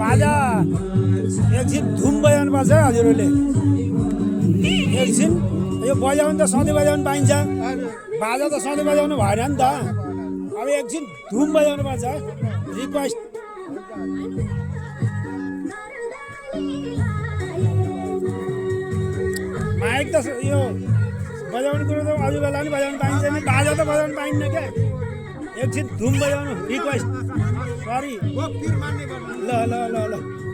बाजा एकछिन धुम बजाउनु पर्छ हजुरहरूले एकछिन यो बजाउनु त सधैँ बजाउनु पाइन्छ बाजा त सधैँ बजाउनु भएन नि त अब एकछिन धुम बजाउनु पर्छ रिक्वेस्ट माइक त यो बजाउने कुरो त अरू बेला पनि बजाउनु पाइन्छ नि बाजा त बजाउनु पाइन्न क्या एकछिन धुम बजाउनु रिक्वेस्ट सरी ल ल ल ल